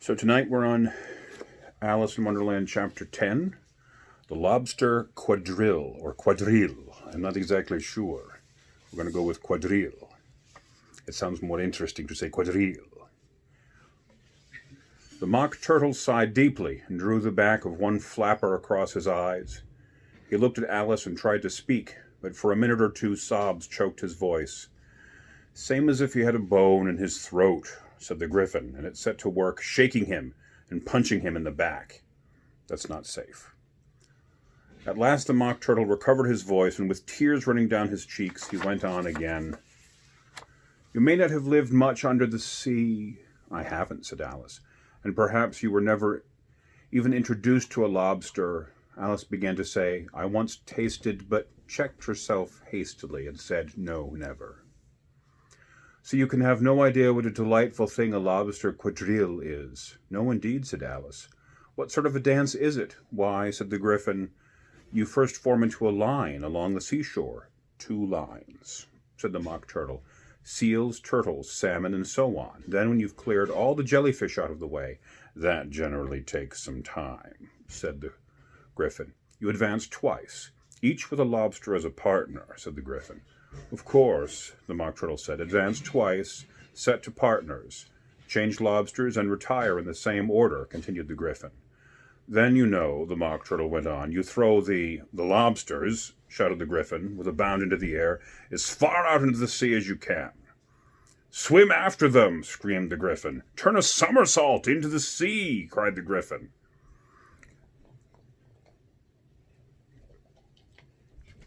So tonight we're on Alice in Wonderland chapter 10, The Lobster Quadrille, or Quadrille. I'm not exactly sure. We're going to go with Quadrille. It sounds more interesting to say Quadrille. The Mock Turtle sighed deeply and drew the back of one flapper across his eyes. He looked at Alice and tried to speak, but for a minute or two sobs choked his voice. Same as if he had a bone in his throat, said the Gryphon, and it set to work shaking him and punching him in the back. That's not safe. At last the Mock Turtle recovered his voice, and with tears running down his cheeks, he went on again. You may not have lived much under the sea. I haven't, said Alice, and perhaps you were never even introduced to a lobster. Alice began to say, I once tasted, but checked herself hastily and said, no, never. So you can have no idea what a delightful thing a lobster quadrille is. No, indeed, said Alice. What sort of a dance is it? Why, said the Gryphon, you first form into a line along the seashore. 2 lines, said the Mock Turtle. Seals, turtles, salmon, and so on. Then when you've cleared all the jellyfish out of the way, that generally takes some time, said the Gryphon. You advance twice, each with a lobster as a partner, said the Gryphon. Of course, the Mock Turtle said. Advance twice, set to partners. Change lobsters and retire in the same order, continued the Gryphon. Then, you know, the Mock Turtle went on, you throw the lobsters, shouted the Gryphon, with a bound into the air, as far out into the sea as you can. Swim after them, screamed the Gryphon. Turn a somersault into the sea, cried the Gryphon.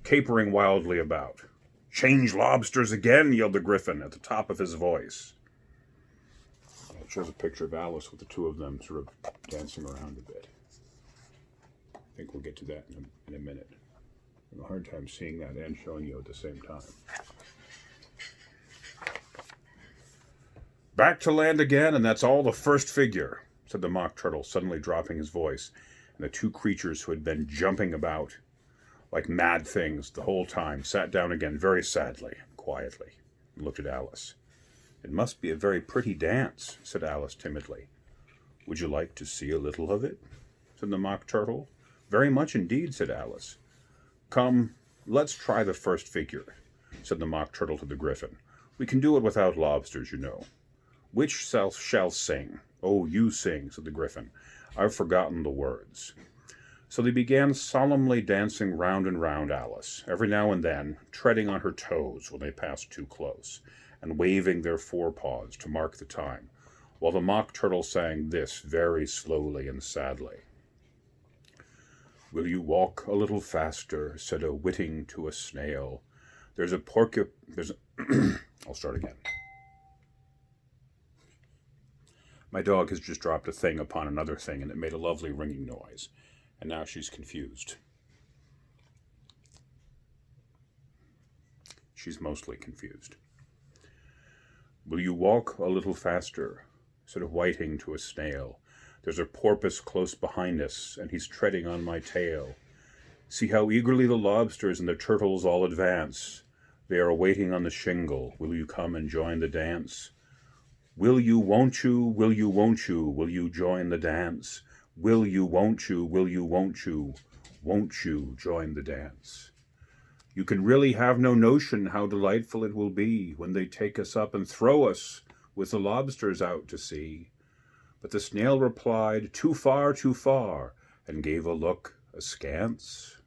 Capering wildly about. Change lobsters again, yelled the Gryphon at the top of his voice. It shows a picture of Alice with the two of them sort of dancing around a bit. I think we'll get to that in a minute. I have a hard time seeing that and showing you at the same time. Back to land again, and that's all the first figure, said the Mock Turtle, suddenly dropping his voice, and the two creatures who had been jumping about like mad things the whole time sat down again very sadly, quietly, and looked at Alice. It must be a very pretty dance, said Alice timidly. Would you like to see a little of it? Said the Mock Turtle. Very much indeed, said Alice. Come, let's try the first figure, said the Mock Turtle to the Gryphon. We can do it without lobsters, you know. Which shall sing? Oh, you sing, said the Gryphon. I've forgotten the words. So they began solemnly dancing round and round Alice, every now and then treading on her toes when they passed too close, and waving their forepaws to mark the time, while the Mock Turtle sang this very slowly and sadly. Will you walk a little faster, said a whiting to a snail. I'll start again. My dog has just dropped a thing upon another thing, and it made a lovely ringing noise. And now she's confused. She's mostly confused. Will you walk a little faster, said a whiting to a snail. There's a porpoise close behind us, and he's treading on my tail. See how eagerly the lobsters and the turtles all advance. They are waiting on the shingle. Will you come and join the dance? Will you, won't you, will you, won't you join the dance? Will you, won't you, won't you join the dance? You can really have no notion how delightful it will be when they take us up and throw us with the lobsters out to sea. But the snail replied, too far, and gave a look askance.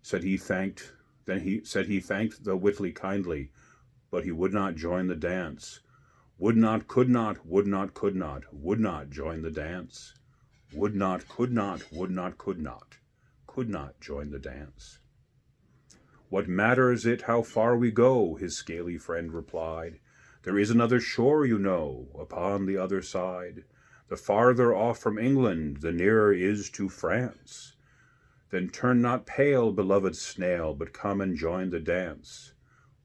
He thanked the Whitley kindly, but he would not join the dance. Would not, could not join the dance. Would not, could not join the dance. What matters it how far we go, his scaly friend replied. There is another shore, you know, upon the other side. The farther off from England, the nearer is to France. Then turn not pale, beloved snail, but come and join the dance.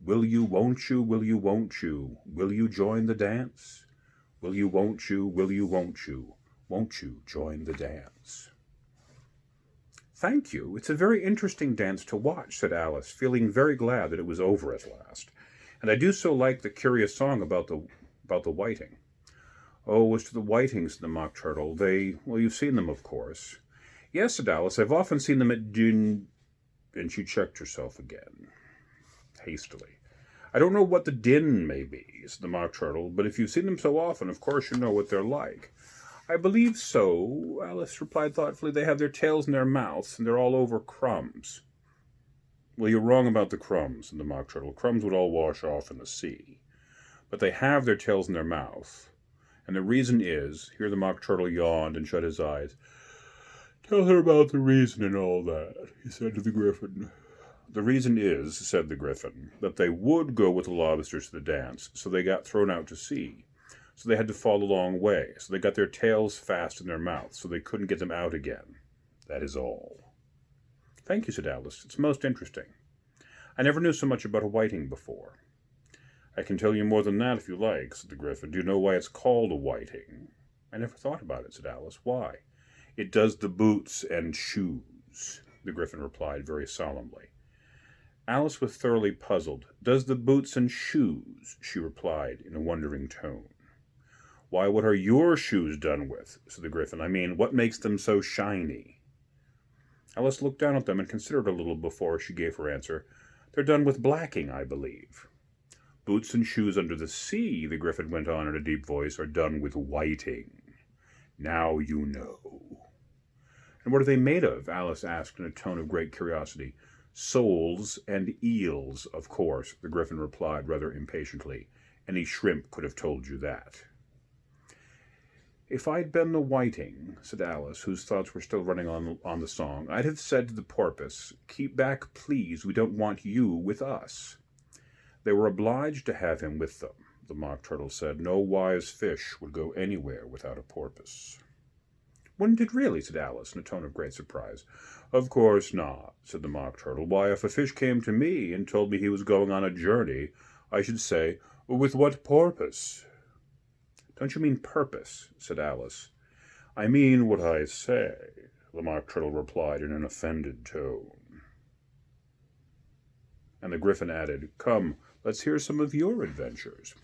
Will you, won't you join the dance? Will you, won't you join the dance? Thank you. It's a very interesting dance to watch, said Alice, feeling very glad that it was over at last. And I do so like the curious song about the whiting. Oh, as to the whitings, said the Mock Turtle, well, you've seen them, of course. Yes, said Alice, I've often seen them at din... And she checked herself again, hastily. I don't know what the din may be, said the Mock Turtle, but if you've seen them so often, of course you know what they're like. I believe so, Alice replied thoughtfully. They have their tails in their mouths, and they're all over crumbs. Well, you're wrong about the crumbs, said the Mock Turtle. Crumbs would all wash off in the sea. But they have their tails in their mouth. And the reason is, here the Mock Turtle yawned and shut his eyes. Tell her about the reason and all that, he said to the Gryphon. The reason is, said the Gryphon, that they would go with the lobsters to the dance, so they got thrown out to sea. So they had to fall a long way, so they got their tails fast in their mouths, so they couldn't get them out again. That is all. Thank you, said Alice. It's most interesting. I never knew so much about a whiting before. I can tell you more than that if you like, said the Gryphon. Do you know why it's called a whiting? I never thought about it, said Alice. Why? It does the boots and shoes, the Gryphon replied very solemnly. Alice was thoroughly puzzled. Does the boots and shoes, she replied in a wondering tone. Why, what are your shoes done with, said the Gryphon. I mean, what makes them so shiny? Alice looked down at them and considered a little before she gave her answer. They're done with blacking, I believe. Boots and shoes under the sea, the Gryphon went on in a deep voice, are done with whiting. Now you know. And what are they made of? Alice asked in a tone of great curiosity. Soles and eels, of course, the Gryphon replied rather impatiently. Any shrimp could have told you that. If I'd been the whiting, said Alice, whose thoughts were still running on the song, I'd have said to the porpoise, keep back, please, we don't want you with us. They were obliged to have him with them, the Mock Turtle said. No wise fish would go anywhere without a porpoise. Wouldn't it really? Said Alice in a tone of great surprise. Of course not, said the Mock Turtle. Why, if a fish came to me and told me he was going on a journey, I should say, with what porpoise? Don't you mean purpose? Said Alice. I mean what I say, the Mock Turtle replied in an offended tone. And the Gryphon added, Come, let's hear some of your adventures.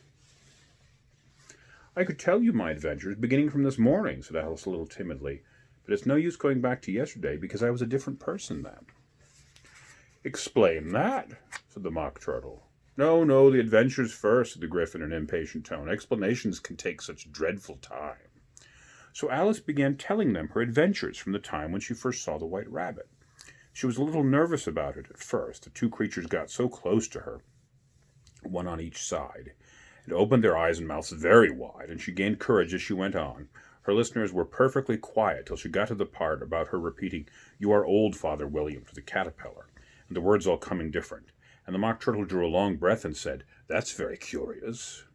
I could tell you my adventures beginning from this morning, said Alice a little timidly, but it's no use going back to yesterday because I was a different person then. Explain that, said the Mock Turtle. No, the adventures first, said the Gryphon in an impatient tone. Explanations can take such dreadful time. So Alice began telling them her adventures from the time when she first saw the White Rabbit. She was a little nervous about it at first. The two creatures got so close to her, one on each side, and opened their eyes and mouths very wide, and she gained courage as she went on. Her listeners were perfectly quiet till she got to the part about her repeating, You are old, Father William, to the caterpillar, and the words all coming different. And the Mock Turtle drew a long breath and said, That's very curious.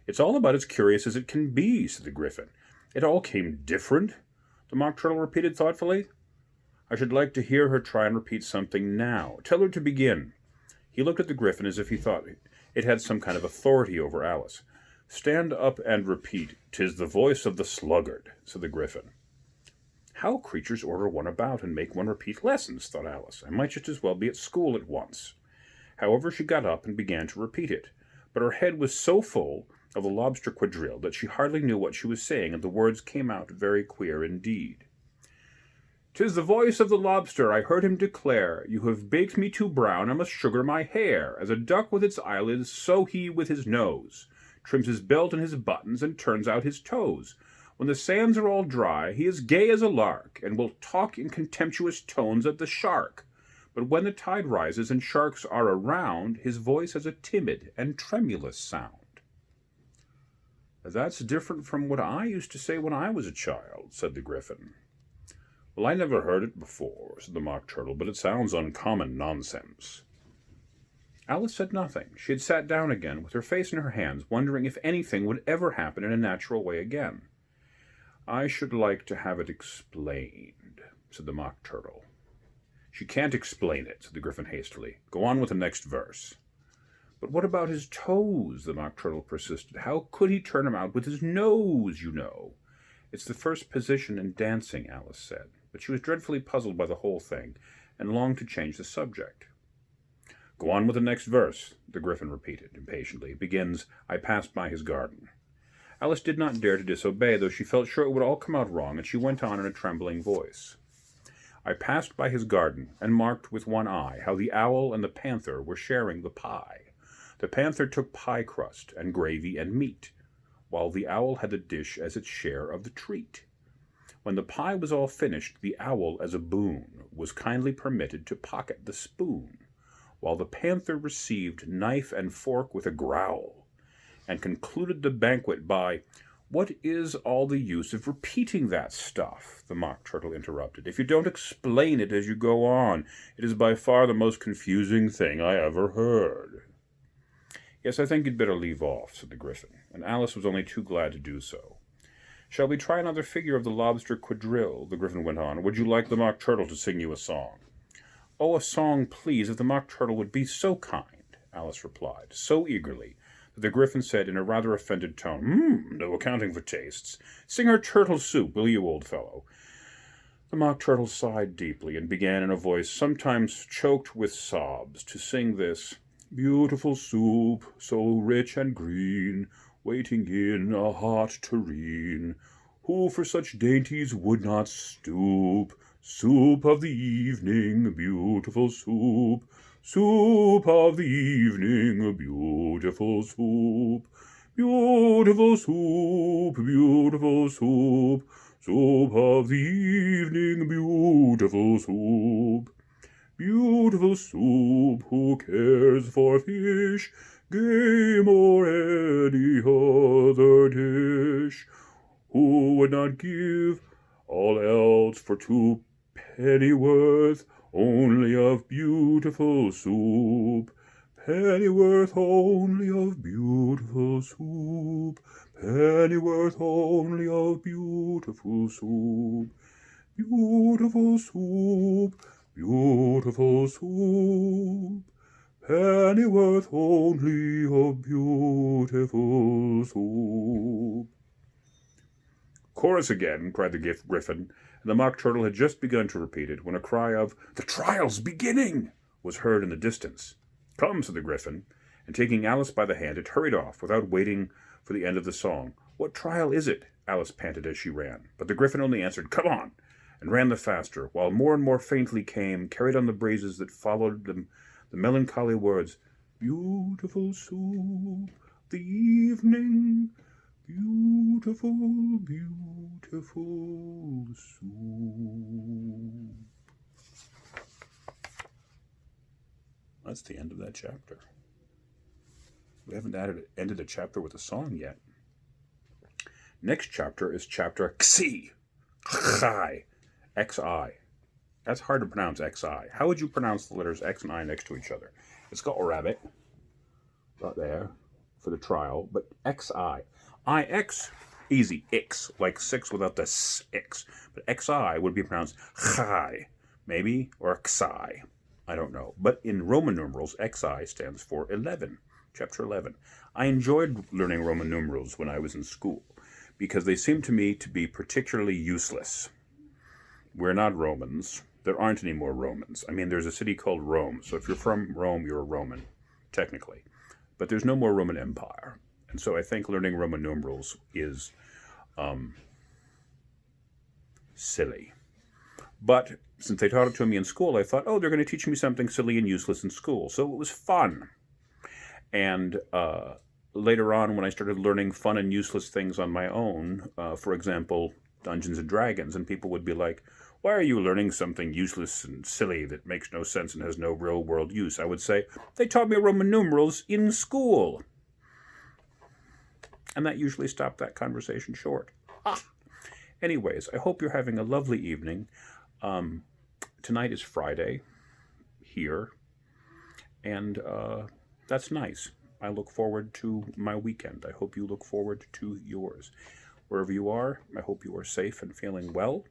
It's all about as curious as it can be, said the Gryphon. It all came different, the Mock Turtle repeated thoughtfully. I should like to hear her try and repeat something now. Tell her to begin. He looked at the Gryphon as if he thought it had some kind of authority over Alice. Stand up and repeat, 'Tis the voice of the sluggard, said the Gryphon. How creatures order one about and make one repeat lessons, thought Alice. I might just as well be at school at once. However, she got up and began to repeat it, but her head was so full of the lobster quadrille that she hardly knew what she was saying, and the words came out very queer indeed. 'Tis the voice of the lobster, I heard him declare, You have baked me too brown, I must sugar my hair. As a duck with its eyelids, so he with his nose trims his belt and his buttons, and turns out his toes. When the sands are all dry, he is gay as a lark, and will talk in contemptuous tones at the shark. But when the tide rises and sharks are around, his voice has a timid and tremulous sound. That's different from what I used to say when I was a child, said the Gryphon. Well, I never heard it before, said the Mock Turtle, but it sounds uncommon nonsense. Alice said nothing. She had sat down again, with her face in her hands, wondering if anything would ever happen in a natural way again. I should like to have it explained, said the Mock Turtle. She can't explain it, said the Gryphon hastily. Go on with the next verse. But what about his toes? The Mock Turtle persisted. How could he turn him out with his nose, you know? It's the first position in dancing, Alice said, but she was dreadfully puzzled by the whole thing, and longed to change the subject. Go on with the next verse, the Gryphon repeated impatiently. It begins, I passed by his garden. Alice did not dare to disobey, though she felt sure it would all come out wrong, and she went on in a trembling voice. I passed by his garden, and marked with one eye how the owl and the panther were sharing the pie. The panther took pie crust and gravy and meat, while the owl had a dish as its share of the treat. When the pie was all finished, the owl, as a boon, was kindly permitted to pocket the spoon, while the panther received knife and fork with a growl, and concluded the banquet by, "What is all the use of repeating that stuff?" the Mock Turtle interrupted. "If you don't explain it as you go on, it is by far the most confusing thing I ever heard." "Yes, I think you'd better leave off," said the Gryphon, and Alice was only too glad to do so. "Shall we try another figure of the lobster quadrille?" the Gryphon went on. "Or would you like the Mock Turtle to sing you a song?" "Oh, a song, please, if the Mock Turtle would be so kind," Alice replied, so eagerly that the Gryphon said in a rather offended tone, "No accounting for tastes. Sing her turtle soup, will you, old fellow?" The Mock Turtle sighed deeply and began in a voice sometimes choked with sobs to sing this: "Beautiful soup, so rich and green, waiting in a hot tureen. Who for such dainties would not stoop? Soup of the evening, beautiful soup. Soup of the evening, beautiful soup. Beautiful soup, beautiful soup. Soup of the evening, beautiful soup. Beautiful soup, who cares for fish, game, or any other dish? Who would not give all else for 2 pennyworth only of beautiful soup? Pennyworth only of beautiful soup. Pennyworth only of beautiful soup. Beautiful soup. Beautiful soup, pennyworth only of beautiful soup." "Chorus again," cried the Gryphon, and the Mock Turtle had just begun to repeat it when a cry of "The trial's beginning!" was heard in the distance. "Come," said the Gryphon, and taking Alice by the hand, it hurried off without waiting for the end of the song. "What trial is it?" Alice panted as she ran, but the Gryphon only answered, "Come on," and ran the faster, while more and more faintly came, carried on the breezes that followed them, the melancholy words, "Beautiful soup, the evening, beautiful, beautiful soup." That's the end of that chapter. We haven't ended a chapter with a song yet. Next chapter is chapter Xi. Xi. X-I. That's hard to pronounce, X-I. How would you pronounce the letters X and I next to each other? It's got a rabbit right there for the trial, but X-I. I-X, easy, X, like 6 without the S-X. But X-I would be pronounced Xi, maybe, or Xi. I don't know. But in Roman numerals, Xi stands for 11, chapter 11. I enjoyed learning Roman numerals when I was in school because they seemed to me to be particularly useless. We're not Romans. There aren't any more Romans. I mean, there's a city called Rome, so if you're from Rome, you're a Roman, technically. But there's no more Roman Empire. And so I think learning Roman numerals is silly. But since they taught it to me in school, I thought, oh, they're going to teach me something silly and useless in school. So it was fun. And later on, when I started learning fun and useless things on my own, for example, Dungeons and Dragons, and people would be like, "Why are you learning something useless and silly that makes no sense and has no real-world use?" I would say, "They taught me Roman numerals in school." And that usually stopped that conversation short. Anyways, I hope you're having a lovely evening. Tonight is Friday here, and that's nice. I look forward to my weekend. I hope you look forward to yours. Wherever you are, I hope you are safe and feeling well.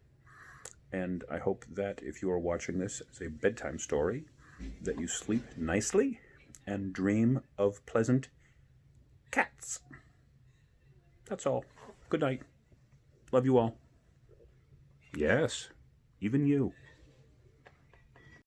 And I hope that if you are watching this as a bedtime story, that you sleep nicely and dream of pleasant cats. That's all. Good night. Love you all. Yes, even you.